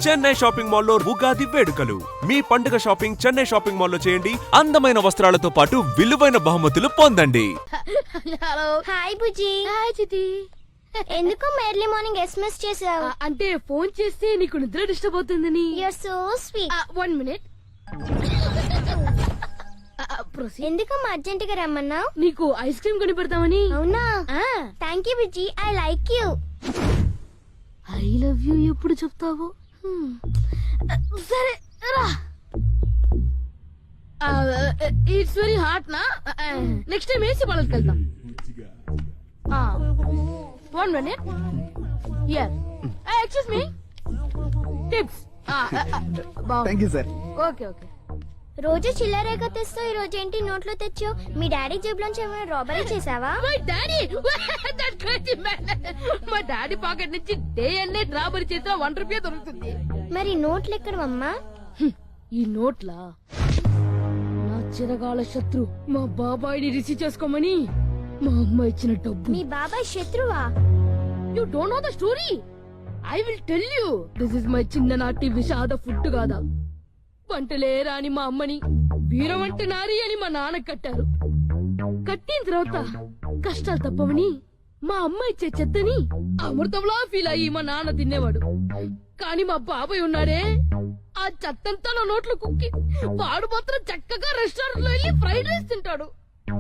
Chennai shopping మాల్లో ఉగాది వేడుకలు. మీ పండుగ షాపింగ్ చెన్నై షాపింగ్ మాల్లో చేయండి. అందమైన వస్త్రాలతో పాటు విలువైన బహుమతులు పొందండి. హలో హాయ్ బుజ్జి. హాయ్ చితి. ఎందుకు ఎర్లీ మార్నింగ్ ఎస్ఎంఎస్ చేసావు? అంటే ఫోన్ చేస్తే నీకు నిద్ర డిస్టర్బ్ అవుతుందని. You are so sweet. 1 minute. ఎందుకమ్మా అర్జెంట్ గా రమ్మన్నావు? నీకు ఐస్ క్రీమ్ కొని పెడతామని. అవునా? థ్యాంక్ యూ బుజ్జి. I like you. I love you ఎప్పుడు చెప్తావు? సరే రా. ఇట్స్ వెరీ హాట్ నా. నెక్స్ట్ టైం ఏసీ పాలకి వెళ్తాం. 1 minute. Here. Excuse me. Tips. Thank you sir. Okay okay. రోజు చిల్లరేగా తెస్తావు, ఈ రోజు ఏంటి నోట్లో తెచ్చావు? మీ డాడీ జేబులోంచి ఏమైనా రాబరీ చేసావా? My daddy that crazy man. మా డాడీ పాకెట్ నుంచి డే అండ్ నైట్ రాబరీ చేసిన 1 రూపాయి దొరుకుతుంది. మరి నోట్లు ఎక్కడవమ్మా? ఈ నోట్లా నా చిరకాల శత్రు మా బాబాయిని రిసీవ్ చేసుకోమని మా అమ్మ ఇచ్చిన డబ్బు. మీ బాబాయ్ శత్రువా? You don't know the story. I will tell you. This is my చిన్ననాటి విషాద ఫుడ్ కాదా. వంటలేరా అని మా అమ్మని, వీరవంట నారి అని మా నాన్న కట్టారు. కట్టిన తర్వాత కష్టాలు తప్పవని మా అమ్మ ఇచ్చే చెత్తని అమృతంలా ఫీల్ అయ్యి మా నాన్న తినేవాడు. కాని మా బాబాయ్ ఉన్నాడే, ఆ చెత్తంతా నా నోట్లో కుక్కి వాడు మాత్రం చక్కగా రెస్టారెంట్ లో వెళ్ళి ఫ్రైడ్ రైస్ తింటాడు.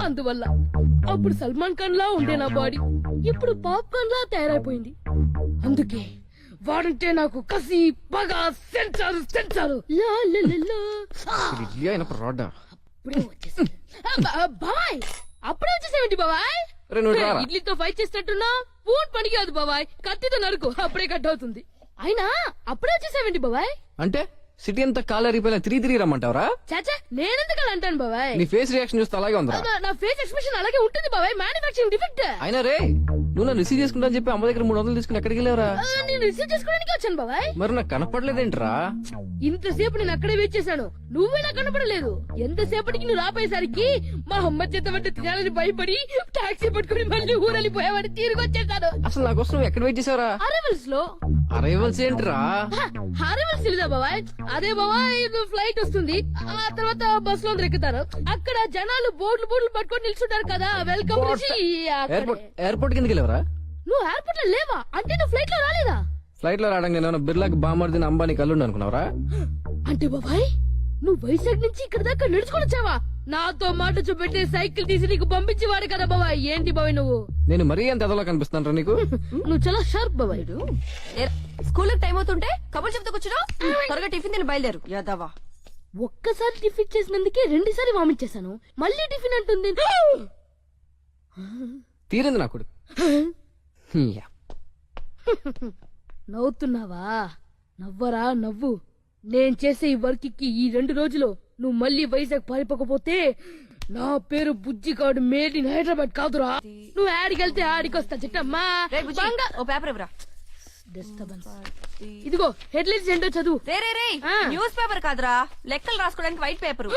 అందువల్ల అప్పుడు సల్మాన్ ఖాన్ లా ఉండే నా బాడీ ఇప్పుడు పాప్కార్న్ లా తయారైపోయింది. అందుకే వాడంటే నాకు కసి పగ సెంటారు సెంటారు. బాబాయ్ అప్పుడే వచ్చేసేమిటి బాబాయ్? ఇడ్లీతో ఫైట్ చేసినట్టున్నా పూట్ పనికి కాదు బాబాయ్, కత్తితో నరుకు అప్పుడే కట్ అవుతుంది. అయినా అప్పుడే వచ్చేసేమిటి బాబాయ్? అంటే సిటీ అంతా కాలరిపోయిన 3 రమ్మంటావరా? చాచా నేనెందుకు అలా అంటాను బాబాయ్? నీ ఫేస్ రియాక్షన్ చూస్తే అలాగే ఉందా? నా ఫేస్ ఎక్స్ప్రెషన్ అలాగే ఉంటుంది బాబాయ్, మ్యానుఫాక్చరింగ్ డిఫెక్ట్. అయినా రే, నువ్వు నన్ను రిసీవ్ చేసుకుంటా చెప్పి అమ్మ దగ్గర 300 తీసుకుని ఎక్కడికి వెళ్ళావరా? నేను రిసీవ్ చేసుకోవడానికి వచ్చాను బాబాయ్. మరి నాకు కనపడలేదేంట్రా? ఇంతసేపు నేను అక్కడే వెయిట్ చేశాను, నువ్వే నాకు కనపడలేదు. ఎంతసేపటికి నువ్వు రాపోయేసరికి మా అమ్మ చేత వంట తినాలని భయపడి టాక్సీ పట్టుకుని మళ్ళీ ఊరెళ్ళిపోయావని తిరిగి వచ్చేసాను. అసలు నా కోసం నువ్వు ఎక్కడ వెయిట్ చేసావరా? అరైవల్స్ లో. అరైవల్స్ ఏంట్రా? అరైవల్స్ లేదా బాబాయ్? అదే బాబాయ్, ఫ్లైట్ వస్తుంది, ఆ తర్వాత బస్ లో ఎక్కుతారు. అక్కడ జనాలు బోర్డులు పట్టుకొని నిల్చుంటారు కదా, వెల్కమ్. ఎయిర్పోర్ట్ కిందకి వెళ్ళావరా? నువ్వు ఎయిర్పోర్ట్ లో లేవా? అంటే నువ్వు ఫ్లైట్ లో రాలేదా? ఫ్లైట్ లో రావడానికి నేను బిర్లాకి బామర్దిన అంబానీ కల్లుండి అనుకున్నావరా? అంటే బాబాయ్ నువ్వు వైజాగ్ నుంచి ఇక్కడ దాకా నడుచుకొని వచ్చావా? నాతో మాట చూపెట్టే సైకిల్ తీసి నీకు పంపించేవాడు కదా బాబాయ్. ఏంటి బాబాయ్ నువ్వు? నేను మరీ ఎంత ఎదలో కనిపిస్తాను నీకు? నువ్వు చాలా షార్ప్ బాబాయ్. స్కూల్ టైం అవుతుంటే కబుర్లు చెప్తూ కూర్చున్నావు. త్వరగా టిఫిన్ తిని బయలుదేరు యాదవా. ఒక్కసారి టిఫిన్ చేసినందుకే 2 సార్లు వామిట్ చేశాను, మళ్ళీ టిఫిన్ అంటుంది. తీరింది నాకు. నవ్వుతున్నావా? నవ్వరా నవ్వు. నేను చేసే ఈ వర్క్ కి ఈ 2 రోజులు నువ్వు మళ్ళీ వైజాగ్ పారిపోకపోతే నా పేరు బుజ్జిగాడు మేడ్ ఇన్ హైదరాబాద్ కాదురా. నువ్వు ఆడికెళ్తే ఆడికొస్తా చిట్టమ్మా. ఓ పేపర్ ఇవ్వరా. డిస్టర్బెన్స్. ఇదిగో హెడ్లైన్స్ ఏంటో చదువు. రే న్యూస్ పేపర్ కాదురా, లెక్కలు రాసుకోవడానికి వైట్ పేపర్.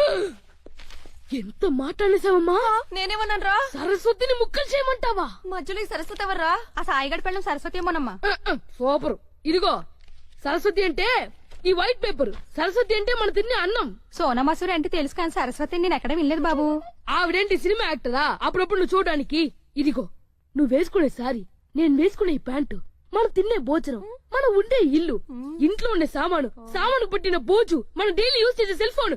ఎంత మాట్లాడేసావమ్మా? నేనేమన్నాను రా? సరస్వతిని ముక్కలు చేయమంటావా? మధ్యలో ఈ సరస్వతి ఎవర్రా? ఆ సాయిగడ్ పెళ్ళం సరస్వతి ఏమోనమ్మా. సూపర్. ఇదిగో సరస్వతి అంటే ఈ వైట్ పేపర్, సరస్వతి అంటే మన తినే అన్నం. సోనమాసూరి అంటే తెలుసు కానీ సరస్వతి నేను ఎక్కడ వినలేదు బాబు. ఆవిడేంటి సినిమా యాక్టరా? అప్పుడప్పుడు నువ్వు చూడడానికి. ఇదిగో నువ్వు వేసుకునే సారీ, నేను వేసుకునే ప్యాంటు, మనం తినే భోజనం, మనం ఉండే ఇల్లు, ఇంట్లో ఉండే సామాను పట్టిన బోజు, మనం డైలీ యూజ్ చేసే సెల్ ఫోన్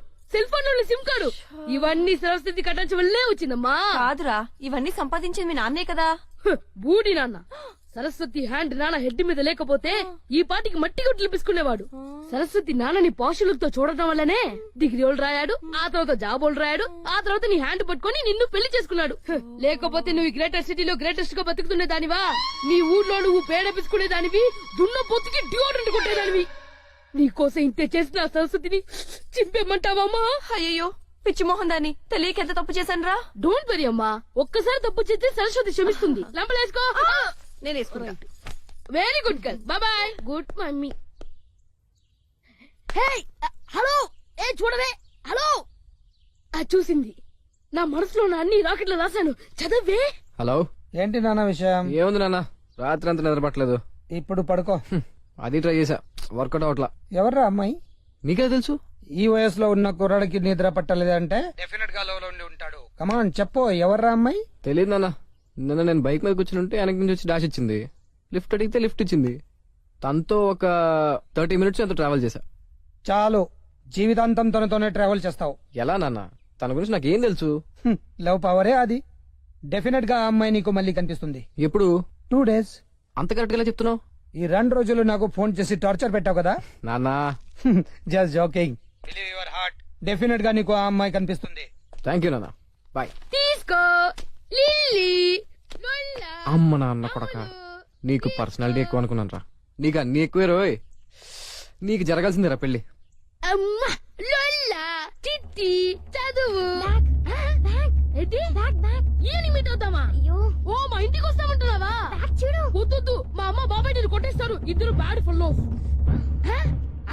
లో సిమ్ కార్డు, ఇవన్నీ సరస్వతి కట్టించ వల్లే వచ్చిందమ్మా. కాదురా, ఇవన్నీ సంపాదించింది మీ నాన్నే కదా. బూడి నాన్న. సరస్వతి హ్యాండ్ నాన్న హెడ్ మీద లేకపోతే ఈ పాటికి మట్టి గుడ్లు పిసుకునేవాడు. సరస్వతి నాన్నని పాషులతో చూడటం వల్లనే డిగ్రీలు రాయాడు, ఆ తర్వాత జాబోలు రాయాడు, ఆ తర్వాత నీ హ్యాండ్ పట్టుకొని నిన్ను పెళ్లి చేసుకున్నాడు. లేకపోతే నువ్వు ఈ గ్రేటర్ సిటీలో గ్రేటెస్ట్ గా బతుకుతునే దానివా? నీ ఊర్లో నువ్వు పేడ పిసుకునే దానివి, దున్న పొత్తుకి డియోడ్రెంట్ కొట్టేదానివి. నీకోసం ఇంతే చేసిన సరస్వతిని చింపేమంటావమ్మా? అయ్యో పిచ్చి మోహన్ దాన్ని తెలియక ఎంత తప్పు చేశాను రా. డోంట్ వరీ అమ్మా, ఒక్కసారి తప్పు చేస్తే సరస్వతి క్షమిస్తుంది. లంపలేసుకో. నేను వేసుకున్నా. Very good girl. Bye. Good mummy. Hey hello, ఏ చూడవే. హలో. చూసింది. నా మనసులో నా అన్ని రాకెట్లు రాశాను, చదవే. హలో. ఏంటి నాన్న విషయం? ఏముంది నాన్న, రాత్రి అంతా నిద్రపట్టలేదు. ఇప్పుడు పడుకో. అది ట్రై చేసా, వర్కౌట్ అవట్లా. ఎవర్రా అమ్మాయి? నీకే తెలుసు. ఈ వయసులో ఉన్న కుర్రాడికి నిద్ర పట్టలేదంటే డెఫినెట్ గా లోలో ఉండి ఉంటాడు. కమాన్ చెప్పు, ఎవర్రా అమ్మాయి? తెలియదు నాన్న. నిన్న నేను బైక్ మీద కూర్చుని ఉంటే వెనక నుంచి వచ్చి డాష్ ఇచ్చింది. లిఫ్ట్ అడిగితే లిఫ్ట్ ఇచ్చింది. తనతో ఒక 30 minutes ఎంతో ట్రావెల్ చేశా. చాలు, జీవితాంతం తనతోనే ట్రావెల్ చేస్తావు. ఎలా నాన్న? తన గురించి నాకేం తెలుసు? లవ్ పవరే అది. డెఫినెట్ గా ఆ అమ్మాయి నీకు మళ్ళీ కనిపిస్తుంది. ఎప్పుడు? 2 days. అంత కరెక్ట్ గా చెప్తున్నావు? ఈ 2 రోజులు నాకు ఫోన్ చేసి టార్చర్ పెట్టావు కదా. నాన్నా just joking. Believe your heart. Definite గా నీకు ఆ అమ్మాయి కనిపిస్తుంది. థ్యాంక్ యూ నాన్న. బాయ్. తీసుకో లిల్లీ లొల్లా. అమ్మ నాన్న కొడక, నీకు పర్సనాలిటీ ఎక్కువ అనుకున్నాను రా. నీకు అన్ని ఎక్కువే రోయ్. నీకు జరగాల్సిందిరా పెళ్లి. అమ్మా లొల్లా చిట్టి చదువు ఏంటి ఈవినింగ్ మీట్ అవుతామా? అయ్యో ఓ మా ఇంటికి వస్తామంటున్నావా? బ్యాగ్ చూడు. వద్దు మా అమ్మ బాబాయ్ నేను కొట్టేస్తారు. ఇద్దరు బ్యాడ్ ఫుల్ ఆఫ్.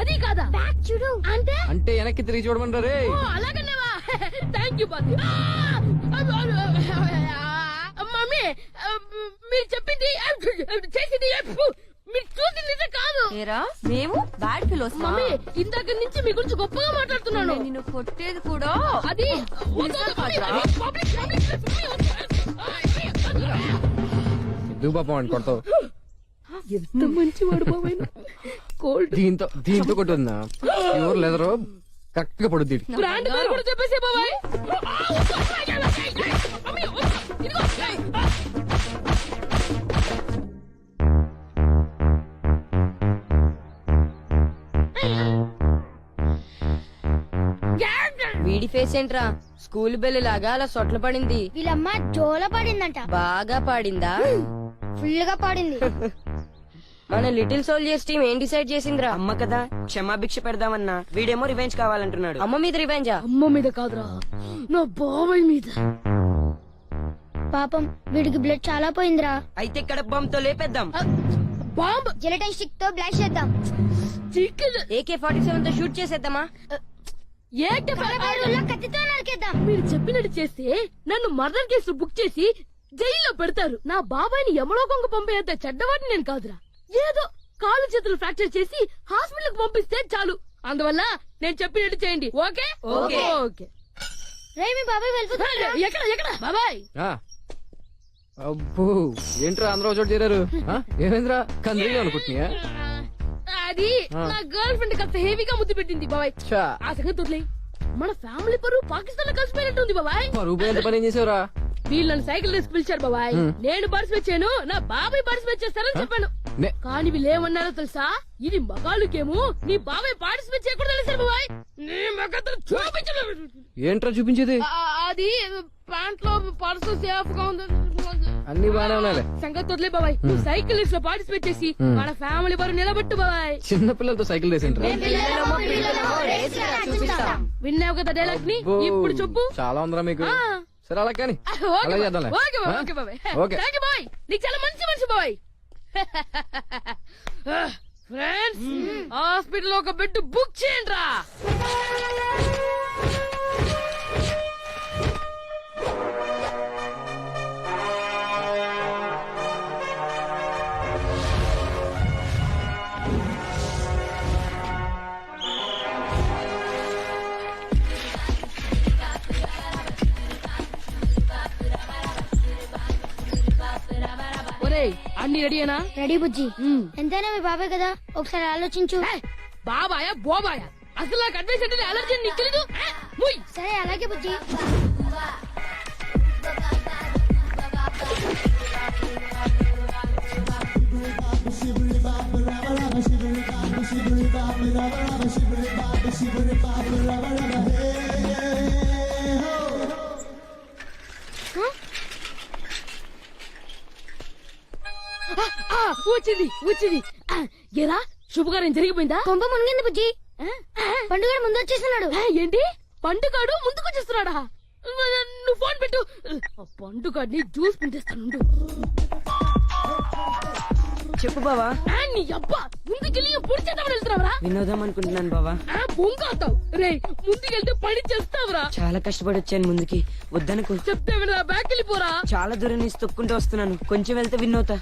అది కాదా? బ్యాగ్ చూడు. అంటే అంటే వెనక్కి తిరిగి చూడమంటారా రే? ఓ అలాగన్నావా? థ్యాంక్ యూ బాబు. మమ్మీ మీరు చెప్పింది చేసింది మీరు చూసింది నిజం కాదు. ఏరా మేము బ్యాడ్ ఫిలోస్. మమ్మీ ఇందాక నుంచి మీ గురించి గొప్పగా మాట్లాడుతున్నాను. నిన్ను కొట్టేది కూడా అది ఎందుకు పాపం అని కొడతావు? ఎంత మంచివాడు బాబాయ్. కోల్డ్ దీంతో కొట్టుందా? ఎవరు లేదరో కరెక్ట్ గా పడుద్ది. బ్రాండ్ పేరు కూడా చెప్పేసే బాబాయ్. వీడి ఫేస్ ఏంట్రా స్కూల్ బెల్ లాగా అలా సొట్ల పడింది. వీళ్ళమ్మ జోల పడిందంట. బాగా పాడిందా? ఫుల్ గా పడింది. మన లిటిల్ సోల్జర్స్ టీం ఏం డిసైడ్ చేసిందిరా? అమ్మ కదా క్షమాభిక్ష పెడదామన్నా, వీడేమో రివెంజ్ కావాలంటున్నాడు. అమ్మ మీద రివెంజా? అమ్మ మీద కాదురా, నా బాబాయ్ మీద. పాపం వీడికి బ్లడ్ చాలా పోయిందిరా. అయితే ఇక్కడ బాంబుతో లేపేద్దాం. బాంబ్ జిలటన్ స్టిక్ తో బ్లాస్ట్ చేద్దాం. చికెన్ AK-47 తో షూట్ చేసేద్దామా? ఏంటి ఊళ్ళో కత్తితో నరికేద్దాం. మీరు చెప్పినట్టు చేస్తే నన్ను మర్డర్ కేసు బుక్ చేసి జైల్లో పెడతారు. నా బాబాయ్ని యమలోకంగా పంపేంత చెడ్డవాడిని నేను కాదురా. ఏదో కాలు చేతులు ఫ్రాక్చర్ చేసి హాస్పిటల్ కి పంపిస్తే చాలు. అందువల్ల నేను చెప్పినట్టు చేయండి. Okay okay. ఓకే. రేయ్ మీ బాబాయ్ వెళ్ళిపోతున్నాడు. ఎక్కడ ఎక్కడ బాబాయ్? ఆ. అబ్బో ఏంట్రా అందరూ చోటు చేరారు? ఆ? ఏమైందిరా? కందిరీలు అనుకుంటున్నా? అది నా గర్ల్ ఫ్రెండ్ కాస్త హెవీగా ముద్దు పెట్టింది బాబాయ్. ఆ సంగతి వదిలేయ్. మన ఫ్యామిలీ పరువు పాకిస్తాన్ లో కలిసిపోయినట్టుంది బాబాయ్. రూపాయి ఎంత పని ఏం చేసావురా? వీళ్ళని సైకిల్ రేసి పిలిచారు బాబాయ్. నేను పార్టిసిపేట్ చేయను, నా బాబాయ్ పార్టిసిపేట్ చేస్తారని చెప్పాను. కానీ వీళ్ళు ఏమన్నారో తెలుసా? ఇది మగాళ్ళకేమో, నీ బాబాయ్ పార్టిసిపేట్ చేయకూడదు తెలిసారు బాబాయ్. నీ మగతను చూపించను. ఏంట్రా చూపించేది? అది ప్యాంట్ లో పర్సు సేఫ్ గా ఉంది. అన్ని బాగానే ఉన్నాయి. సంగతి వదిలే బాబాయ్. నువ్వు సైకిల్ రేస్ లో పార్టిసిపేట్ చేసి మన ఫ్యామిలీ వారు నిలబెట్టు బాబాయ్. చిన్న పిల్లలతో సైకిల్ రేసేంట్రా? విన్నావు కదా డైలాగ్ ని, ఇప్పుడు చెప్పు. చాలా ఉందిరా మీకు. సరే అలా కానీ అలా చేద్దాంలే. ఓకే బాబాయ్. ఓకే. థాంక్ యూ బాబాయ్. నీకు చాలా మంచి మనిషి బాబాయ్. ఫ్రెండ్స్ హాస్పిటల్ ఒక బెడ్ బుక్ చేయండి రా. అన్ని రెడీనా? రెడీ బుజ్జి. ఎంతైనా మీ బాబాయ్ కదా, ఒకసారి ఆలోచించు. బాబాయా బోబాయా, అసలు నాకు అడ్వైస్ అంటే అలర్జీ నీకు తెలీదు. సరే అలాగే బుజ్జి. వచ్చింది వచ్చింది. ఏరా శుభకార్యం జరిగిపోయిందా? కొంప మునిగింది బుజ్జి. పండుగ ముందు వచ్చేస్తున్నాడు. ఏంటి పండుగాడు ముందుకు వచ్చేస్తున్నాడా? నువ్వు ఫోన్ పెట్టు. పండుగాడిని జ్యూస్ పిండేస్తాను. చెప్పు బావా. నీ అబ్బా ముందుకెళ్ళి పొడి చేద్దామని వెళ్తున్నావురా? వినోదం అనుకుంటున్నాను బావా. బొంగాతావు రే, ముందుకెళ్తే పని చేస్తావురా. చాలా కష్టపడి వచ్చాను ముందుకి, వద్దనుకో. చెప్తే వినరా, బ్యాక్ వెళ్ళిపోరా. చాలా దూరం నుంచి తొక్కుంటూ వస్తున్నాను, కొంచెం వెళ్తే విన్ అవుతా.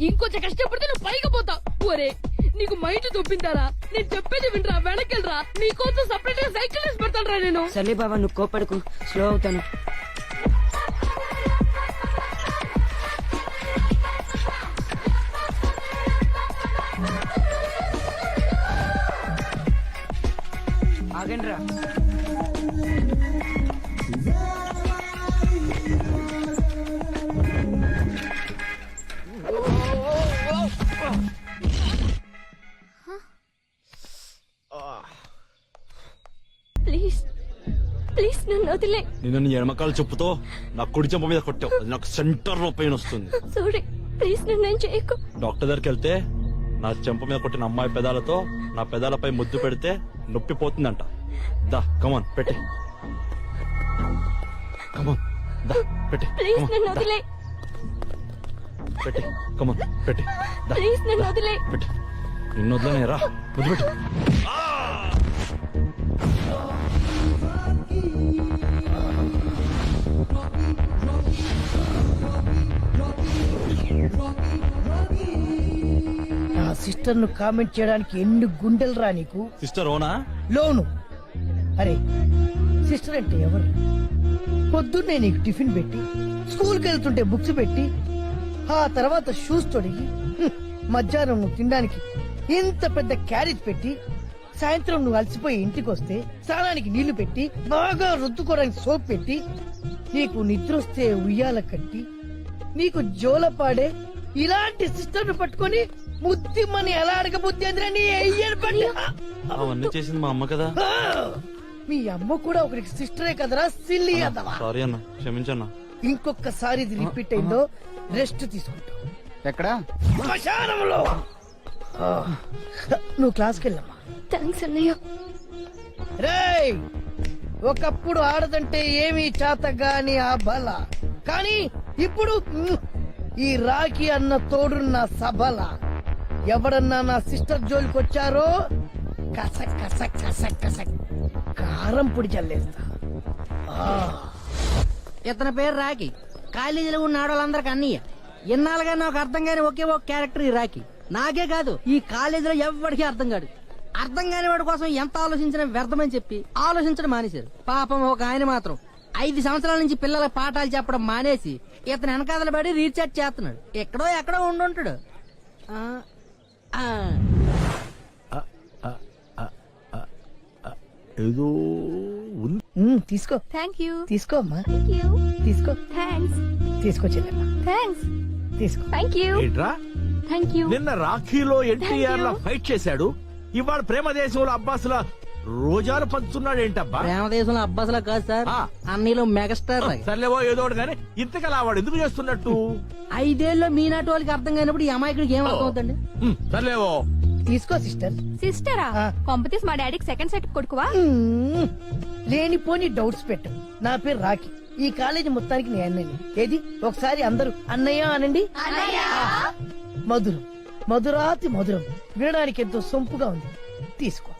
ఇంకొంచెం కష్టపడితే నువ్వు పైకి పోతావు. ఒరే నీకు మైండ్ చూపించారా? నేను చెప్పేది వినరా, వెనకెళ్ళరా. నీకోసం సపరేట్ గా సైకిల్ వేసి పెడతాను నేను. సర్లే బావా నువ్వు కోపడకు, స్లో అవుతాను. ఆగండ్రా. ప్లీజ్ ప్లీజ్ నన్ను వదిలే. నేను నీ ఎడమకాలు చెప్పుతో నా కుడి చెంప మీద కొట్టావు, అది నాకు సెంటర్ లో పెయిన్ వస్తుంది. సారీ ప్లీజ్ నన్ను ఏం చేయకు. డాక్టర్ దగ్గరికి వెళ్తే నా చెంప మీద కొట్టిన అమ్మాయి పెదాలతో నా పెదాలపై ముద్దు పెడితే నొప్పి పోతుందంట. దా కమాన్ పెట్టి, కమాన్ దా పెట్టి, ప్లీజ్ నన్ను వదిలే. పెట్టి కమాన్ పెట్టి, దా ప్లీజ్ నన్ను వదిలే. పెట్టి. నిన్ను వద్దనే రా, ముద్దు పెట్టు. నా సిస్టర్ ను కామెంట్ చేయడానికి ఎన్ని గుండెలు రా నీకు. సిస్టర్ ఓనా? లోను. అరే సిస్టర్ అంటే ఎవరు? పొద్దున్నే నీకు టిఫిన్ పెట్టి, స్కూల్కి వెళ్తుంటే బుక్స్ పెట్టి, ఆ తర్వాత షూస్ తొడిగి, మధ్యాహ్నం నువ్వు తినడానికి ఇంత పెద్ద క్యారేజ్ పెట్టి, సాయంత్రం నువ్వు అలసిపోయి ఇంటికి వస్తే స్నానానికి నీళ్లు పెట్టి, బాగా రుద్దుకోవడానికి సోప్ పెట్టి, నీకు నిద్ర వస్తే ఉయ్యాల కట్టి, నీకు జోలపాడే ఇలాంటి సిస్టర్ ను పట్టుకొని ముద్దిమ్మని ఎలా అడగ బుద్ధి అందిరని అవన్నీ చేసింది మా అమ్మ కదా. మీ అమ్మ కూడా ఒకరికి సిస్టరే కదరా సిల్లి అదవా. సారీ అన్న, క్షమించన్నా. ఇంకొకసారి ఇది రిపీట్ అయిందో రెస్ట్ తీసుకుంటావు. ఎక్కడా? శ్మశానంలో. నువ్వు క్లాస్కి వెళ్ళమ్మా. థ్యాంక్స్ అన్నయ్య. రేయ్, ఒకప్పుడు ఆడదంటే ఏమీ చేతగాని ఆ బల, కానీ ఇప్పుడు ఈ రాఖీ అన్న తోడున్న సబల. ఎవడన్నా నా సిస్టర్ జోలికి వచ్చారో కసక్ కసక్ కసక్ కసక్ కారం పొడి చల్లేస్తా. ఇతని పేరు రాఖీ. కాలేజీలో ఉన్న ఆడవాళ్ళందరికి అన్నయ్య. ఎన్నాళ్ళుగా నాకు అర్థం కాని ఒకే ఒక క్యారెక్టర్ ఈ రాఖీ. నాకే కాదు, ఈ కాలేజీలో ఎవరికి అర్థం కాదు. అర్థం కాని వాడి కోసం ఎంత ఆలోచించినా వ్యర్థమని చెప్పి ఆలోచించడం మానేశారు. పాపం ఒక ఆయన మాత్రం 5 సంవత్సరాల నుంచి పిల్లలకు పాఠాలు చెప్పడం మానేసి ఇతను వెనకాదల పడి రీఛార్జ్ చేస్తున్నాడు. ఎక్కడో ఉండుంటాడు. ఏదో తీసుకో. Thank you. తీసుకో అమ్మా. Thank you. తీసుకో. థ్యాంక్స్. తీసుకో చెల్లెమ్మా. థ్యాంక్స్. తీసుకో. Thank you. ఏంట్రా థ్యాంక్ యూ. నిన్న రాఖీలో ఎన్టీఆర్ లా ఫైట్ చేశాడు, ఇవాళ ప్రేమ దేశంలో అబ్బాసుల రోజాలు పంచుతున్నాడు. ఏంటబ్బా ప్రేమ దేశంలో అబ్బాసులా కాదు సార్, ఆ. అన్నీలో మెగాస్టార్. సర్లేవో ఏదో ఒకటి కానీ ఇంతకలా వాడు ఎందుకు చేస్తున్నట్టు? 5 ఏళ్ళలో మీనాటి వాళ్ళకి అర్థం కానప్పుడు ఈ అమాయకుడికి ఏం అర్థం అవుతుంది? సర్లేవో తీసుకో సిస్టర్. సిస్టరా? ఆ. కొంపతీస్ మా డాడీకి సెకండ్ సెట్ కొడుకువా? లేనిపోని డౌట్స్ పెట్టు. నా పేరు రాఖీ. ఈ కాలేజీ మొత్తానికి నేను అన్నయ్య. ఏది ఒకసారి అందరూ అన్నయ్య అనండి. మధురం, మధురాతి మధురం, వినడానికి ఎంతో సొంపుగా ఉంది. తీసుకో.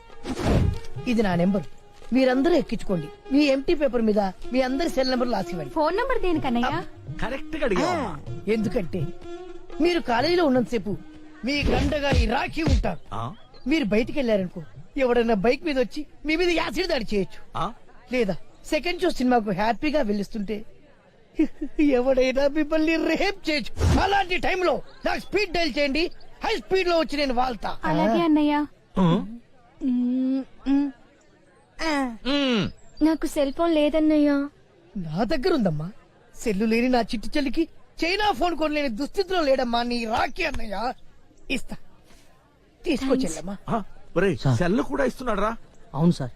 ఇది నా నెంబర్. మీరందరూ ఎక్కించుకోండి. మీ ఎంటీ పేపర్ మీద మీ అందరి సెల్ నెంబర్ రాసివ్వండి. ఫోన్ నంబర్ దేనికన్నయ్య? కరెక్ట్ గా అడిగా. ఎందుకంటే మీరు కాలేజీలో ఉన్నంతసేపు మీ గండగా ఈ రాఖీ ఉంటారు. మీరు బయటికి వెళ్ళారనుకో, ఎవడన్నా బైక్ మీద వచ్చి మీ మీద యాసిడ్ దాడి చేయొచ్చు. లేదా సెకండ్ షో సినిమాకు హ్యాపీగా వెళ్ళిస్తుంటే ఎవడైనా మిమ్మల్ని రేప్ చేయొచ్చు. అలాంటి టైంలో నాకు స్పీడ్ డైల్ చేయండి. హై స్పీడ్ లో వచ్చి నేను వాళ్తా. అలాగే అన్నయ్య. నాకు సెల్ ఫోన్ లేదన్నయ్య. నా దగ్గర ఉందమ్మా. సెల్లు లేని నా చిట్టి చెల్లికి చైనా ఫోన్ కొనలేని దుస్థితిలో లేడమ్మా నీ రాఖీ అన్నయ్య. ఇస్తా. తీసుకొచ్చెల్లమ్మా. సెల్ కూడా ఇస్తున్నాడు రా? అవును సార్.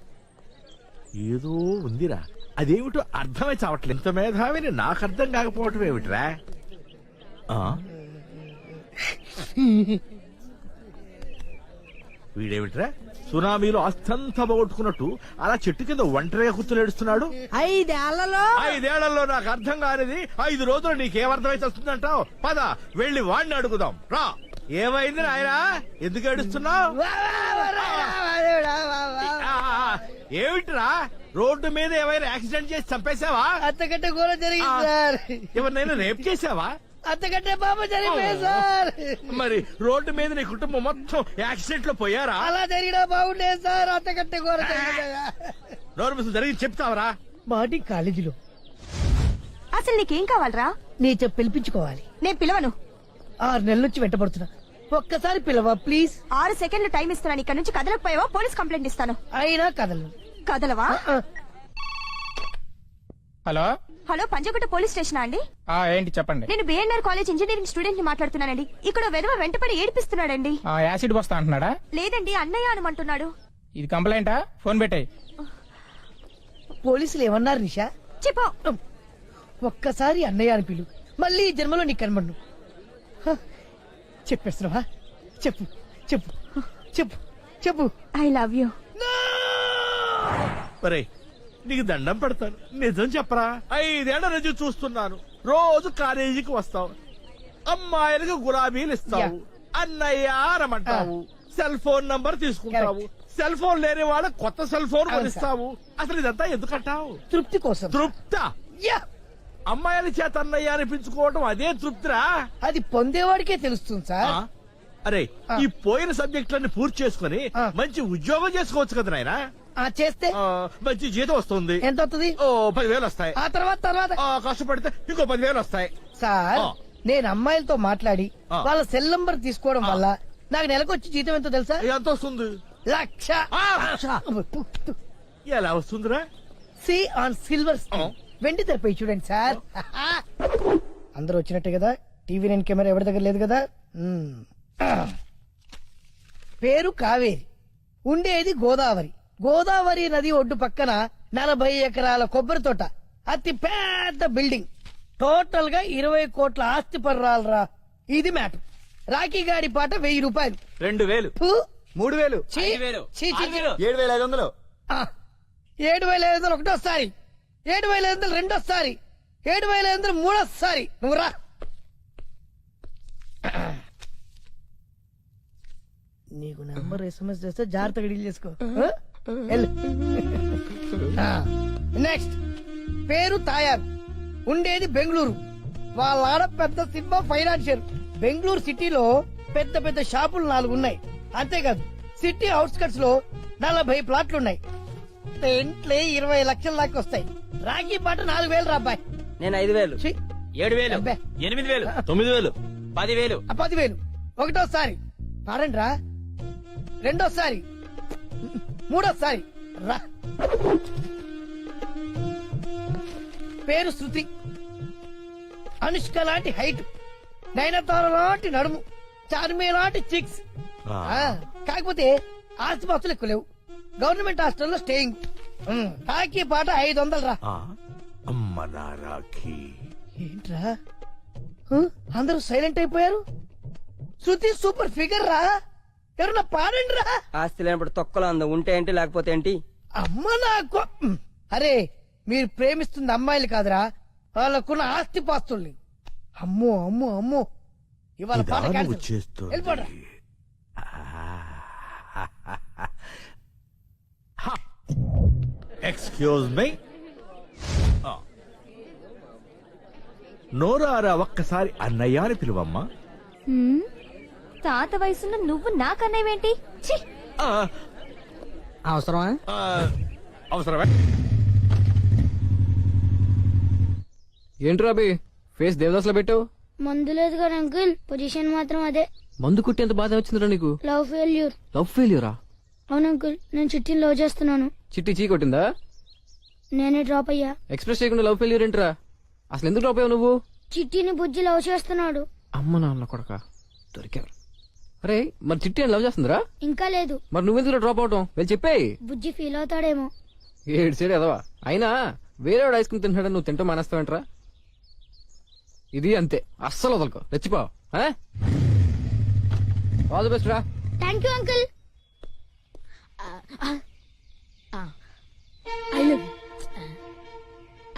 ఏదో ఉందిరా, అదేమిటో అర్థమై చావట్లేదు. ఇంత మేధావిని నాకు అర్థం కాకపోవటం ఏమిట్రా? వీడేమిట్రా సునామీలో అస్తంతా పోగొట్టుకున్నట్టు అలా చెట్టు కింద ఒంటరిగా కూర్చొని 5 ఏళ్లలో నాకు అర్థం కానిది 5 రోజులు నీకేమర్థమైతే వస్తుందంటావు? పద వెళ్ళి వాడిని అడుగుదాం రా. ఏమైంది నాయనా, ఎందుకు ఏడుస్తున్నావు? ఏమిట్రా, రోడ్డు మీద ఏమైనా యాక్సిడెంట్ చేసి చంపేశావా? అంతకంటే కూడా జరిగింది సార్. ఎవరినైనా రేప్ చేసావా? అంతకంటే పాప చనిపోయింది సార్. మరి రోడ్డు మీద నీ కుటుంబం మొత్తం యాక్సిడెంట్ లో పోయారా? అలా జరిగినా బాగుండేది సార్. అంతకంటే ఘోర జరిగిందయ్యా. నోరు మీద జరిగి చెప్తావరా? మాటి కాలేజీలో అసలు నీకేం కావాలరా? నీ చెప్పు పిలిపించుకోవాలి. నేను పిలవను. 6 నెలల నుంచి వెంటబడుతున్నా. ఒక్కసారి పిలవా ప్లీజ్. 6 సెకండ్లు టైం ఇస్తున్నాను. ఇక్కడ నుంచి కదలకపోయావా పోలీస్ కంప్లైంట్ ఇస్తాను. అయినా కదలను. కదలవా? Hello hello, Panjagutta police station అండి? ఏంటి చెప్పండి. నేను బిఎన్ఆర్ కాలేజ్ ఇంజనీరింగ్ స్టూడెంట్ ని మాట్లాడుతున్నానండి. ఇక్కడ వెధవ వెంటపడి ఏడిపిస్తున్నాడండి. యాసిడ్ వస్తా అంటున్నాడా? లేదండి, అన్నయ్య అనమంటున్నాడు. ఇది కంప్లైంటా? ఫోన్ పెట్టాయి. పోలీసులు ఏమన్నారు నిషా? చెప్పు. ఒక్కసారి అన్నయ్య అని పిలు, మళ్ళీ ఈ జన్మలో నీకు కనబడ్ను. చెప్పేస్తున్నావా? చెప్పు చెప్పు చెప్పు చెప్పు. I love you. ఒరే నీకు దండం పెడతాను, నిజం చెప్పరా? 5 ఏళ్ల నుంచి చూస్తున్నాను. రోజు కాలేజీకి వస్తావు, అమ్మాయిలకు గులాబీలు ఇస్తావు, అన్నయ్య అనమంటావు, సెల్ ఫోన్ నంబర్ తీసుకుంటావు, సెల్ ఫోన్ లేని వాళ్ళ కొత్త సెల్ ఫోన్ కొనిస్తావు. అసలు ఇదంతా ఎందుకంటావు? తృప్తి కోసం. తృప్త? అమ్మాయిల చేత అన్నయ్య అనిపించుకోవడం అదే తృప్తిరా? అది పొందేవాడికే తెలుస్తుంది సార్. అరే ఈ పోయిన సబ్జెక్టులన్నీ పూర్తి చేసుకుని మంచి ఉద్యోగం చేసుకోవచ్చు కదా నాయనా. చేస్తే మంచి జీతం వస్తుంది. ఎంత వస్తుంది? 10,000 వస్తాయి. ఆ తర్వాత కష్టపడితే ఇంకో 10,000 వస్తాయి. సార్ నేను అమ్మాయిలతో మాట్లాడి వాళ్ళ సెల్ నంబర్ తీసుకోవడం వల్ల నాకు నెలకొచ్చి జీతం ఎంతో తెలుసా? ఎంత వస్తుంది? 1,00,000. ఎలా వస్తుందిరా? See on silver screen. వెండి తెరపై చూడండి సార్. అందరూ వచ్చినట్టే కదా? టీవీ 9 కెమెరా ఎవరి దగ్గర లేదు కదా? పేరు కావేరి, ఉండేది గోదావరి. గోదావరి నది ఒడ్డు పక్కన 40 ఎకరాల కొబ్బరి తోట, అతి పెద్ద బిల్డింగ్, టోటల్ గా 20 కోట్ల ఆస్తి పర్రాలరా. ఇది మ్యాటర్. రాఖీ గాడి పాట 1000 రూపాయలు. 2,000 3,000 7,500 7,500 ఒకటోసారి, 7,500 రెండోసారి, 7,500 మూడోసారి. నువ్వు రా. నీకు నెంబర్ SMS చేస్తే జాగ్రత్తగా డీల్ చేసుకో. నెక్స్ట్ పేరు తాయారు, ఉండేది బెంగళూరు. వాళ్ళ ఆడ పెద్ద సినిమా ఫైనాన్షియర్. బెంగళూరు సిటీలో పెద్ద పెద్ద షాపులు 4 ఉన్నాయి. అంతేకాదు సిటీ అవుట్స్కట్స్ లో 40 ప్లాట్లున్నాయి. ఇంట్లో 20 లక్షల దాకా వస్తాయి. రాఖీ పాట 4,000 రా అబ్బాయి. నేను 5,000 ఛీ, 7,000 అబ్బే. 8,000 9,000 10,000 10,000 ఒకటోసారి. పాడండి రా. రెండోసారి, మూడోసారి రా. పేరు శృతి, అనుష్క లాంటి హైట్, నయనతార లాంటి నడుము, చార్మి లాంటి చిక్స్. కాకపోతే ఆస్తిపాస్తులు ఎక్కువ లేవు. గవర్నమెంట్ హాస్టల్లో స్టేయింగ్. రాఖీ పాట 500 రా. అమ్మ నా రాఖీ. ఏంట్రా అందరూ సైలెంట్ అయిపోయారు? శృతి సూపర్ ఫిగర్ రా. ఎవరన్నా పాడండి రా. ఆస్తి లేనప్పుడు తొక్కలో అందం ఉంటే ఏంటి లేకపోతే ఏంటి? అమ్మ నాకు. అరే మీరు ప్రేమిస్తుంది అమ్మాయిలు కాదురా, వాళ్ళకున్న ఆస్తి పాస్తుల్ని. అమ్మో అమ్మో అమ్మో. ఇవాళ పాట cancel. వెళ్ళిపోండ్రా. Excuse me. నోరారా ఒక్కసారి అన్నయ్య అని పిలువమ్మా. తాత వయసున్న నువ్వు నాకన్నయ్యేంటి? అవసరమా? అవసరమే. ఏంట్రా అభి ఫేస్ దేవదాస్ లో పెట్టావు? మందు లేదు కదా అంకుల్, పొజిషన్ మాత్రం అదే. మందు కుట్టేంత బాధ వచ్చిందిరా నీకు? Love failure. లవ్ ఫెయిల్యూరా? అవును అంకుల్, నేను చిట్టిని లవ్ చేస్తున్నాను. చిట్టి చీ కొట్టిందా? నేనే డ్రాప్ అయ్యా. ఎక్స్ప్రెస్ చేయకుండా లవ్ ఫెయిల్యూర్ ఏంట్రా? అసలు ఎందుకు డ్రాప్ అయ్యావు నువ్వు? చిట్టిని బుజ్జి లవ్ చేస్తున్నాడు. అమ్మ నాన్న కొడక దొరికారు. అరే మరి చిట్టి అని లవ్ చేస్తుందిరా? ఇంకా లేదు. మరి నువ్వెందుకు డ్రాప్ అవటం? వెళ్ళి చెప్పేయి. బుజ్జి ఫీల్ అవుతాడేమో. ఏడు సైడ్ ఎదవా. అయినా వేరేవాడు ఐస్ క్రీమ్ తింటాడని నువ్వు తింటూ మానేస్తావేంట్రా? ఇది అంతే, అస్సలు వదలకో, రెచ్చిపోవు. ఆల్ ది బెస్ట్ రా. Thank you uncle. I love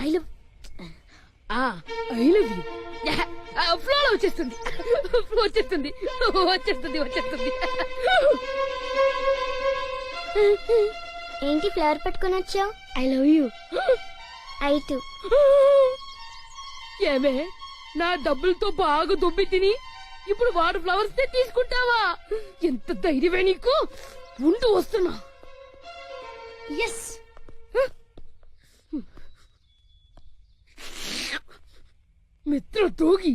I love I love you. ఫ్లోలో వచ్చేస్తుంది వచ్చేస్తుంది వచ్చేస్తుంది వచ్చేస్తుంది. ఏంటి ఫ్లవర్ పట్టుకొని వచ్చావు? I love you. I to. ఏమే నా డబ్బులతో బాగా దుబ్బి తిని ఇప్పుడు వాడు ఫ్లవర్స్ తీసుకుంటావా? ఎంత ధైర్యమే నీకు? ఉంటూ వస్తున్నా. ఎస్ మిత్ర తోగి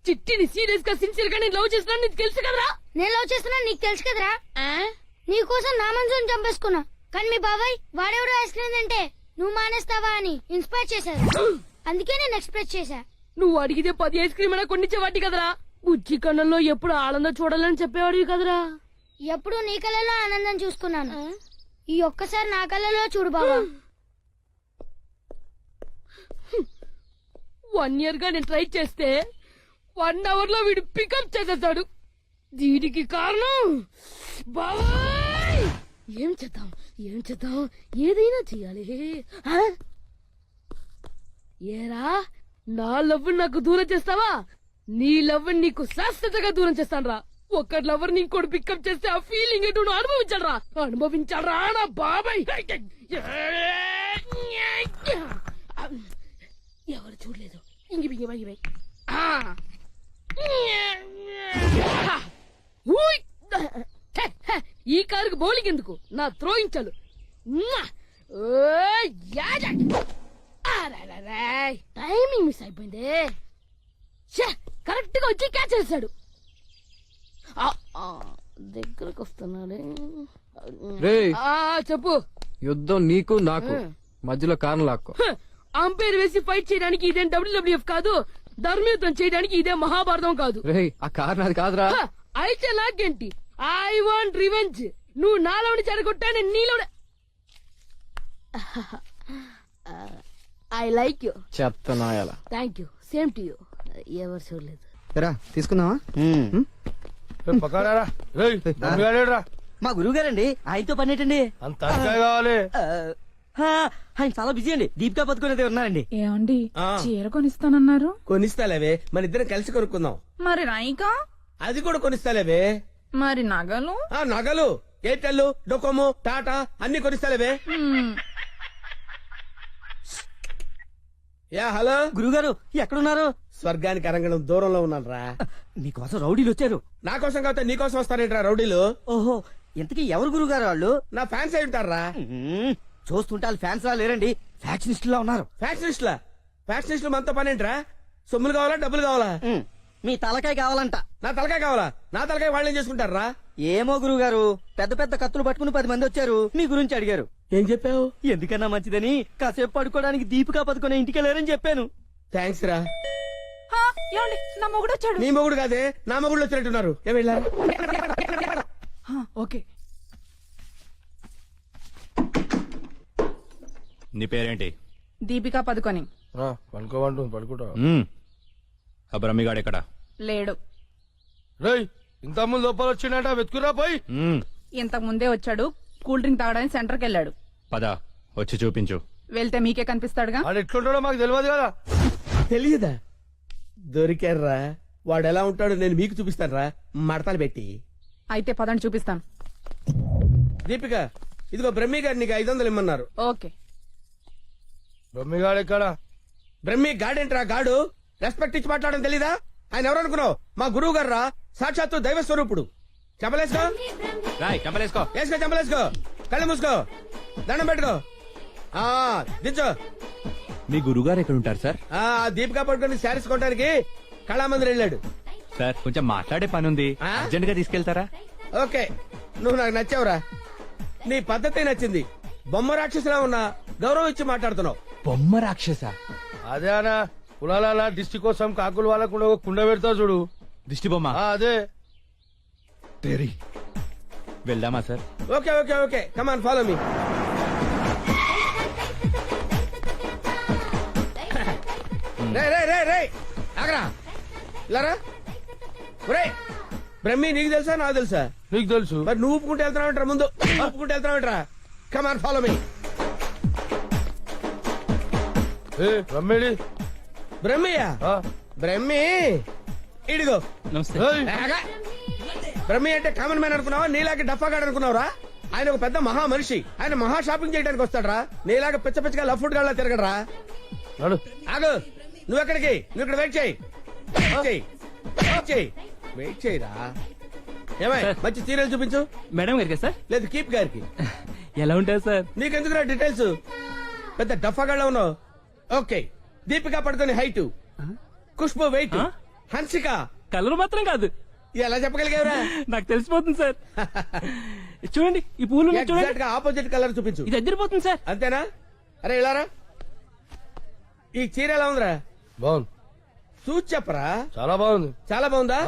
చిట్టిని సీరియస్ గా సిన్సియర్ గా నేను లవ్ చేస్తున్నా నీకు తెలుసు కదరా? నేను లవ్ చేస్తున్నా నీకు తెలుసు కదరా? నీకోసం నా మనసుని చంపేసుకున్నా, కానీ మీ బాబాయ్ వాడెవడో ఐస్ క్రీమ్ తింటే నువ్వు మానేస్తావా అని ఇన్స్పైర్ చేశారు. అందుకే నేను ఎక్స్ప్రెస్ చేశా. నువ్వు అడిగితే 10 ఐస్ క్రీమ్ అయినా కొనిచ్చేవాటి కదరా? బుజ్జి కన్నుల్లో ఎప్పుడు ఆనందం చూడాలని చెప్పేవాడివి కదరా? ఎప్పుడు నీ కళ్ళలో ఆనందం చూసుకున్నాను, ఈ ఒక్కసారి నా కళ్ళలో చూడు బాబా. 1 year గా నేను ట్రై చేస్తే 1 hour లో వీడు పికప్ చేసేస్తాడు. దీనికి కారణం బాబాయ్. ఏం చేద్దాం ఏదైనా చెయ్యాలి. ఏరా, నా లవ్ నాకు దూరం చేస్తావా? నీ లవ్ నీకు శాశ్వతగా దూరం చేస్తాను రా. ఒక్క లవర్ ఇంకోటి పికప్ చేస్తే ఆ ఫీలింగ్ ఏంటో అనుభవించాలరా నా బాబాయ్. ఎవరు చూడలేదు. ఇంగి ఈ కారుకు బౌలింగ్ ఎందుకు? నా థ్రోయింగ్ చాలు. టైమింగ్ మిస్ అయిపోయింది. కరెక్ట్ గా వచ్చి క్యాచ్ చేశాడు. దగ్గరకు వస్తున్నాడే. రేయ్, చెప్పు. యుద్ధం నీకు నాకు మధ్యలో కారణం లాక్కో. అంపైర్ వేసి ఫైట్ చేయడానికి ఇదేం WWF కాదు, ధర్మయుద్ధం చేయడానికి ఇదే మహాభారతం కాదు. రేయ్, ఆ కారణం అది కాదురా. అయితే నాకేంటి? I want revenge. నువ్వు నాలోని చెడగొట్టా, నేను నీలో. I like you. చెప్తానాయాల. Thank you. Same to you. ఎవరు చూడలేదు. తీసుకుందామా? మా గురువు గారండి, ఆయనతో పని ఏంటండి? అంత కావాలి. ఆయన చాలా బిజీ అండి. దీపికా పదుకునేది ఉన్నారండి. ఏమండి చీర కొనిస్తానన్నారు? కొనిస్తాలేవే, మన ఇద్దరం కలిసి కొనుక్కుందాం. మరి రాయికా? అది కూడా కొనిస్తాలేవే. మరి నగలు? నగలు ఎయిర్టెల్, డొకోమో, టాటా అన్ని కొనిస్తాలేవే. యా హలో గురుగారు, ఎక్కడున్నారు? స్వర్గానికి అరంగడం దూరంలో ఉన్నాను రా. మీకోసం రౌడీలు వచ్చారు. నా కోసం కాకపోతే నీ కోసం వస్తారేంట్రా రౌడీలు? ఓహో, ఇంతకీ ఎవరు గురుగారు వాళ్ళు? నా ఫ్యాన్స్ అయి ఉంటారా? చూస్తుంటే వాళ్ళు ఫ్యాన్స్ లా లేరండి, ఫ్యాక్షనిస్ట్ లా ఉన్నారు. ఫ్యాక్షనిస్టులా? ఫ్యాక్షనిస్టులు మనతో పని ఏంట్రా? సొమ్ములు కావాలా, డబ్బులు కావాలా? మీ తలకాయ కావాలంట. నా తలకాయ కావాలా? నా తలకాయ వాళ్ళు ఏం చేసుకుంటారా? ఏమో గురుగారు, పెద్ద పెద్ద కత్తులు పట్టుకుని 10 మంది వచ్చారు, మీ గురించి అడిగారు. ఏం చెప్పావు? ఎందుకన్నా మంచిదని కాసేపు పడుకోవడానికి దీపికా పదుకునే ఇంటికి వెళ్ళారని చెప్పాను. థ్యాంక్స్ రా. ఏమండి, నా మొగుడు వచ్చాడు. నీ మొగుడు కాదే, నా మొగుడు వచ్చినట్టున్నారు. ఏం వెళ్ళా? ఓకే. నీ పేరేంటి? దీపికా పదుకొని. పడుకుంటా. ఆ బ్రహ్మిగాడు ఎక్కడ? లేడు. రేయ్, ఇంత ముందు లోపల వచ్చిండట, వెతుకురా పోయి. ఇంతకు ముందే వచ్చాడు. కూల్ డ్రింక్ తాగడానికి సెంటర్కి వెళ్ళాడు. పద, వచ్చి చూపించు. వెళ్తే మీకే కనిపిస్తాడుగా. వాడు ఎట్లుంటాడో మాకు తెలియదు కదా. తెలియదా? దొరికారా? వాడు ఎలా ఉంటాడో నేను మీకు చూపిస్తాను. మడతలు పెట్టి. అయితే పదండి, చూపిస్తాను. దీపిక, ఇదిగో బ్రహ్మి గారు నీకు 500 ఇమ్మన్నారు. ఓకే. బ్రహ్మిగాడు ఎక్కడ? బ్రహ్మి గాడేంట్రా గాడు? రెస్పెక్ట్ ఇచ్చి మాట్లాడడం తెలీదా? ఆయన ఎవరు అనుకున్నావు? మా గురువు గారు రా, సాక్షాత్తు దైవ స్వరూపుడు. చెప్పలేసుకో, చెప్పలేసుకో. వేసుకో, చెప్పలేసుకో. కళ్ళు మూసుకో, దండం పెట్టుకో. దించో. మీ గురుగారు ఎక్కడ ఉంటారు సార్? దీపికా పట్టుకుని శారీస్ కొట్టడానికి కళామందిర్ వెళ్ళాడు. సార్, కొంచెం మాట్లాడే పని ఉంది, అర్జెంట్ గా తీసుకెళ్తారా? ఓకే, నువ్వు నాకు నచ్చావురా. నీ పద్ధతి నచ్చింది. బొమ్మ రాక్షసులా ఉన్నా గౌరవం ఇచ్చి మాట్లాడుతున్నావు. బొమ్మ రాక్షస? అదే అనా, కులాల దిష్టి కోసం కాకులు వాళ్ళకుండా కుండ పెడతావు చూడు, దిష్టి బొమ్మ. అదే. వెళ్దామా సార్? ఓకే ఓకే ఓకే, కమాన్ ఫాలో మీ. ఆగరా, ఇలారా. బ్రహ్మి, నీకు తెలుసా నాకు తెలుసా? నీకు తెలుసు. మరి నువ్వు ఒప్పుకుంటే వెళ్తున్నావు ముందు. ఒప్పుకుంటే వెళ్తున్నావు. Come on follow me. బ్రహ్మయ్యా? బ్రహ్మి ఇడిగో. బ్రహ్మి అంటే కామన్ మ్యాన్ అనుకున్నావా? నీలాగే డఫాగాడు అనుకున్నావురా? ఆయన ఒక పెద్ద మహా మనిషి. ఆయన మహా షాపింగ్ చేయడానికి వస్తాడరా. నీలాగా పిచ్చ పిచ్చగా లఫ్ ఫుడ్ గా తిరగడరా. ఆగు, నువ్వెక్కడికి? నువ్వు ఇక్కడ వెయిట్ చేయి. వెయిట్ చేయరా ఏమై మంచి సీరియల్ చూపించు. మేడం గారికి సార్ లేదు కీప్ గారికి. ఎలా ఉంటారు సార్? నీకెందుకురా డీటెయిల్స్, పెద్ద డఫాగా ఉన్నావు. Okay, Deepika Padukone height, Khushbu weight, Hansika colour మాత్రం కాదు. ఎలా చెప్పగలిగావురా? నాకు తెలిసిపోతుంది సార్. చూడండి ఈ పూలు ఎగ్జాక్ట్ గా ఆపోజిట్ కలర్ చూపించు. ఇది ఎదిరిపోతుంది సార్. అంతేనా? అరే ఇలారా, ఈ చీర ఎలా ఉందిరా? బాగుంది. చూసి చెప్పరా. చాలా బాగుంది. చాలా బాగుందా?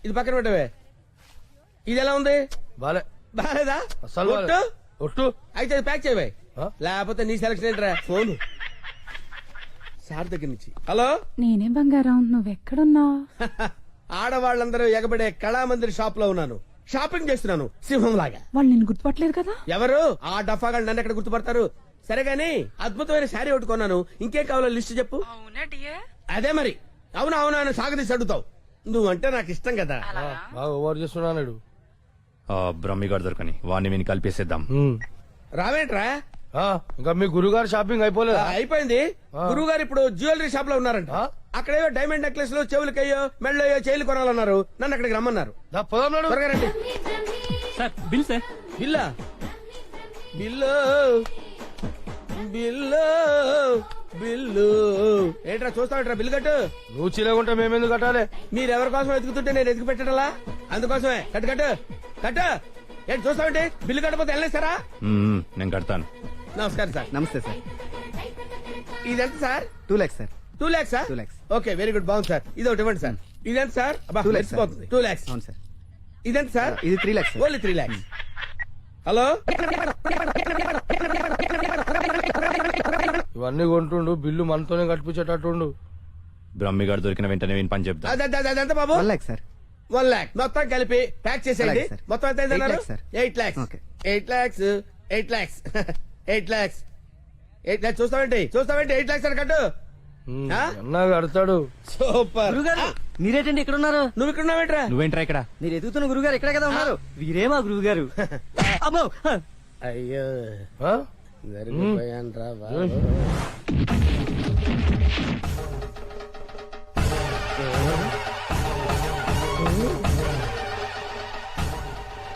ఇది పక్కన పెట్టవే. ఇది ఎలా ఉంది? బాలే. బాలేదా? అసలు ఒట్టు? ఒట్టు. అయితే అది ప్యాక్ చేయవే. లేకపోతే నీ సెలక్షన్ ఏంట్రా? ఫోన్ సార్ దగ్గర నుంచి. హలో, నేనే బంగారం, నువ్వెక్కడున్నావు? ఆడవాళ్ళందరూ ఎగబడే కళామందిర్ షాప్ లో ఉన్నాను. షాపింగ్ చేస్తున్నాను సింహం లాగా. వాళ్ళు నిన్ను గుర్తుపట్టలేదు కదా? ఎవరు ఆ డఫాగా నన్ను ఎక్కడ గుర్తుపడతారు? సరే గాని అద్భుతమైన శారీ ఒకటి కొన్నాను. ఇంకేం కావాలో లిస్ట్ చెప్పు. అదే మరి. అవును అవును అని సాగదీసి అడుగుతావు. నువ్వంటే నాకు ఇష్టం కదా. బాగా ఓవర్ చేస్తున్నాడు. బ్రహ్మిగాడు దొరకని వాడిని విని కలిపేసేద్దాం. రావేంట్రా? ఇంకా మీ గురుగారు షాపింగ్ అయిపోలేదు? అయిపోయింది. గురువు గారు ఇప్పుడు జ్యువెలరీ షాప్ లో ఉన్నారంట. అక్కడేవో డైమండ్ నెక్లెస్ లో చెవులకయ్యో మెళ్ళయ్యో చైలు కొనాలన్నారు. నన్ను అక్కడికి రమ్మన్నారు. త్వరగా రండి. Sir bill sir. బిల్లా? బిల్లు బిల్లు బిల్లు ఏంట్రా చూస్తావుట్రా? బిల్లు కట్టు. నువ్వు చిలకుంటే మేమెందుకు కట్టాలి? మీరెవరి కోసం వెతుకుతుంటే నేను ఎదుగు పెట్టడలా? అందుకోసమే. కట్టు కట్టు కట్టు. ఏంటి చూస్తావంటే? బిల్లు కట్టకపోతే వెళ్ళేస్తారా? నేను కడతాను. నమస్కారం సార్. నమస్తే సార్. ఇదెంత sir? 2 lakhs sir. 2 lakhs sir? 2 lakhs. Okay, very good, బాగుంది సార్. ఇది ఒకటి ఇవ్వండి సార్. ఇదెంత సార్? 2 lakhs sir. 2 lakhs. అవును సార్. ఇదెంత సార్? ఇది 3 lakhs sir. Only 3 lakhs. Hello, ఇవన్నీ కొంటుండు, బిల్లు మనతోనే కట్టించేటట్టుండు. బ్రహ్మిగాడు దొరికిన వెంటనే విని పని చెప్తా. అదంత బాబు? 1 lakh సార్. 1 lakh మొత్తం కలిపి ప్యాక్ చేసేయండి. అలాగే సార్. మొత్తం ఎంత అయిందన్నారు? 8 lakhs sir. 8 lakhs. Okay. 8 lakhs 8 lakhs 8 lakhs 8 lakhs. చూస్తావేంటి 8 lakhs అని కట్టు. అన్నా కడతాడు. సూపర్. గురుగారు మీరేటండి ఇక్కడ ఉన్నారు? నువ్వు ఇక్కడ ఉన్నావేంట్రా? నువ్వేంట్రా ఇక్కడ? మీరు ఎదుగుతున్న గురుగారు ఇక్కడే కదా ఉన్నారు. వీరే మా గురువు గారు. అమ్మో. అయ్యో ఆ? జరిగిపోయాన్రా బాబు.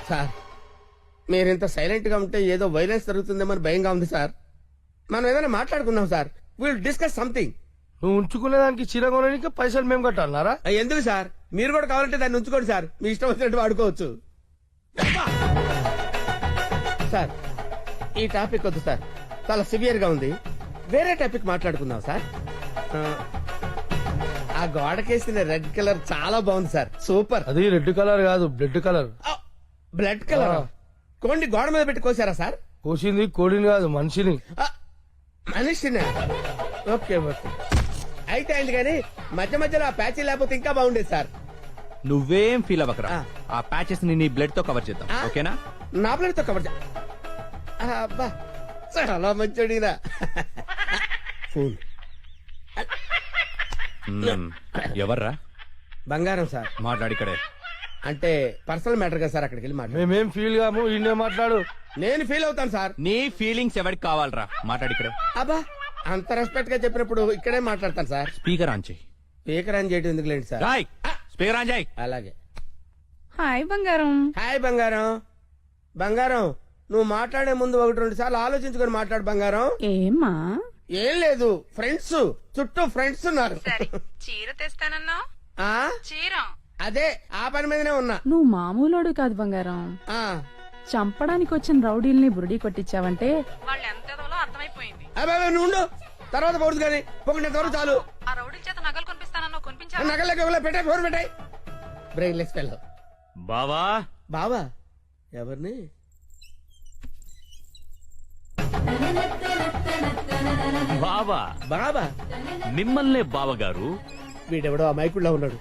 సార్, మీరింత సైలెంట్ గా ఉంటే ఏదో వైలెన్స్ జరుగుతుందేమని భయంగా ఉంది సార్. మనం ఏదైనా మాట్లాడుకుందాం సార్. Will discuss something. నువ్వు ఉంచుకునే దానికి చీర కొనడానికి పైసలు మేము కట్టాలన్నారా? ఎందుకు సార్? మీరు కూడా కావాలంటే దాన్ని ఉంచుకోండి సార్. మీ ఇష్టం వచ్చినట్టు వాడుకోవచ్చు. సార్, ఈ టాపిక్ వద్దు సార్, చాలా సివియర్ గా ఉంది. వేరే టాపిక్ మాట్లాడుకుందాం సార్. ఆ గోడకేసిన రెడ్ కలర్ చాలా బాగుంది సార్. సూపర్. అది రెడ్ కలర్ కాదు, బ్లడ్ కలర్. Blood colour. కోండి గోడ మీద పెట్టి కోసారా సార్? కోసింది కోడిని కాదు, మనిషిని. మనిషినా? ఓకే ఓకే, అయితే అయింది. కానీ మధ్య మధ్యలో ఆ ప్యాచ్ లేకపోతే ఇంకా బాగుండేది సార్. నువ్వేం ఫీల్ అవ్వకరా. ఆ ప్యాచెస్ ని నీ బ్లడ్ తో కవర్ చేద్దాం. ఓకేనా? నా ప్లేట్ తో కవర్ అబ్బా, చాలా మంచోడినా. ఫోన్ ఎవర్రా? బంగారం సార్. మాట్లాడిక్కడే. అంటే పర్సనల్ మ్యాటర్ కదా సార్, అక్కడికి వెళ్ళి మాట్లాడు. మేమేం ఫీల్ కాము, ఈయనే మాట్లాడు. నేను ఫీల్ అవుతాను సార్. నీ ఫీలింగ్స్ ఎవరికి కావాలరా? మాట్లాడిక్కడే. అబ్బా, అంత రెస్పెక్ట్ గా చెప్పినప్పుడు ఇక్కడే మాట్లాడతాను సార్. స్పీకర్ ఆన్ చేయి. స్పీకర్ ఆన్ చేయడం ఎందుకులేండి సార్. రాయ్ స్పీకర్ ఆన్ చేయి. అలాగే. హాయ్ బంగారం. హాయ్ బంగారం. బంగారం, నువ్వు మాట్లాడే ముందు 1-2 సార్లు ఆలోచించుకొని మాట్లాడు బంగారం. ఏమ్మా? ఏం లేదు, ఫ్రెండ్స్ చుట్టూ ఫ్రెండ్స్ ఉన్నారు. చీర తెస్తానన్నా? ఆ? చీర అదే ఆ పని మీదనే ఉన్నా. నువ్వు మామూలోడు కాదు బంగారం. ఆ. చంపడానికి వచ్చిన రౌడీల్ని బురుడి కొట్టించావంటే వాళ్ళు ఎంత అర్థమైపోయింది. అబ్బాయి నువ్వు ఉండు, తర్వాత పడుతుంది కానీ పొగినంత వరకు చాలు. ఆ రౌడీల చేత నగలు కొనిపిస్తానన్నా కొనిపించాను. నగలకి పెట్టాయి, ఫోన్ పెట్టాయి. Brainless fellow. బావా. బావా? ఎవరిని? బావా. బాబా? మిమ్మల్నే బావగారు. వీడెవడో అమాయకుడిలా ఉన్నాడు.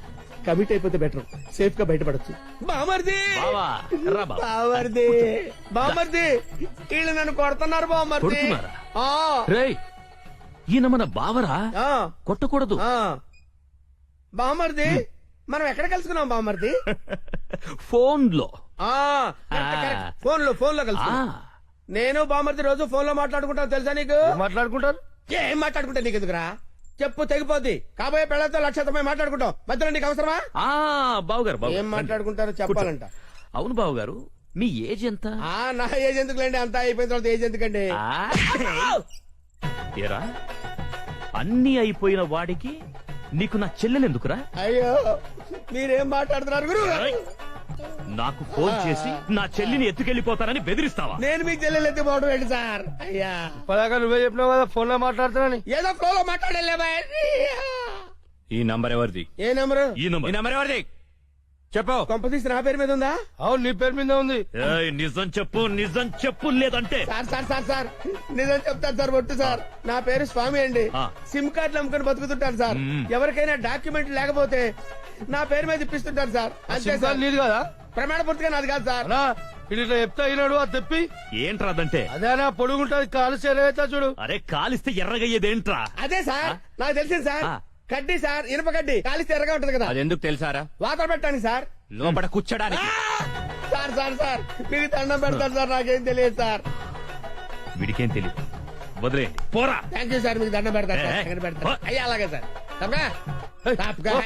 కమిట్ అయిపోతే బెటర్, సేఫ్ గా బయటపడచ్చు. బామర్ది, బావా రా బావా. బామర్ది, బామర్ది, వీళ్ళు నన్ను కొడుతున్నారు బామర్ది. కొడుతున్నారా? ఆ. రేయ్, ఈయన మన బావరా? ఆ. కొట్టకూడదు. ఆ. బామర్ది, మనం ఎక్కడ కలుసుకున్నాం బామర్ది? ఫోన్ లో. ఫోన్ లో కలుసుకున్నాం. నేను బామర్ది రోజు ఫోన్ లో మాట్లాడుకుంటాను తెలుసా నీకు? మాట్లాడుకుంటారు. ఏం మాట్లాడుకుంటా నీకు ఎందుకురా? చెప్పు తెగిపోద్ది. కాబోయే పెళ్లతో 1,90,000 మాట్లాడుకుంటాం. మధ్యలో నీకు అవసరమా? బావుగారు ఏం మాట్లాడుకుంటారో చెప్పాలంట. అవును బావుగారు, మీ ఏజ్ ఎంత? నా ఏజ్ ఎందుకులేండి, అంతా అయిపోయిన తర్వాత ఏజ్ ఎందుకండి? ఏరా, అన్ని అయిపోయిన వాడికి నీకు నా చెల్లెలెందుకురా? అయ్యో మీరేం మాట్లాడుతున్నారు గురు? నాకు ఫోన్ చేసి నా చెల్లిని ఎత్తుకెళ్లిపోతానని బెదిరిస్తావా? నేను మీకు చెల్లెలు ఎత్తిపోవడం ఏంటి సార్? అయ్యా పదాక నువ్వే చెప్పినావు కదా ఫోన్ లో మాట్లాడుతున్నాను. ఏదో ఫ్లోలో మాట్లాడలే. ఈ నంబర్ ఎవరిది? ఏ నెంబరు? ఈ నంబర్ ఎవరిది చెప్పు. కొంపతీసి నా పేరు మీద ఉందా? అవును నీ పేరు మీద ఉంది. ఏయ్, నిజం చెప్పు లేదంటే. సార్ నిజం చెప్తాను సార్. ఒట్టు సార్, నా పేరు స్వామి అండి. సిమ్ కార్డులు అమ్ముకొని బతుకుతుంటాను సార్. ఎవరికైనా డాక్యుమెంట్ లేకపోతే నా పేరు మీద ఇప్పిస్తుంటారు సార్. అంతే సార్. నీది కదా? ప్రమాణ పూర్తిగా నాది కాదు సార్. ఇట్లా చెప్తా అయినాడు అది తెప్పి. ఏంట్రాదంటే? అదేనా పొడుగుంటది కాలు చేరవేస్తా చూడు. అరే కాలిస్తే ఎర్రగయ్యేదేంట్రా? అదే సార్ నాకు తెలిసింది సార్. కడ్డీ సార్, ఇనుప కడ్డీ కాలిస్తే ఎర్రగా ఉంటది కదా. అదెందుకు తెలుసారా? వాతలు పెట్టాను సార్. లోపల కూర్చోడానికి. సార్ మీకు దండం పెడతాను సార్. నాకేం తెలియదు సార్. వీడికేం తెలియదు, వదిలేయండి. పోరా. Thank you sir. మీకు దండం పెడతాను. అయ్యా అలాగే సార్.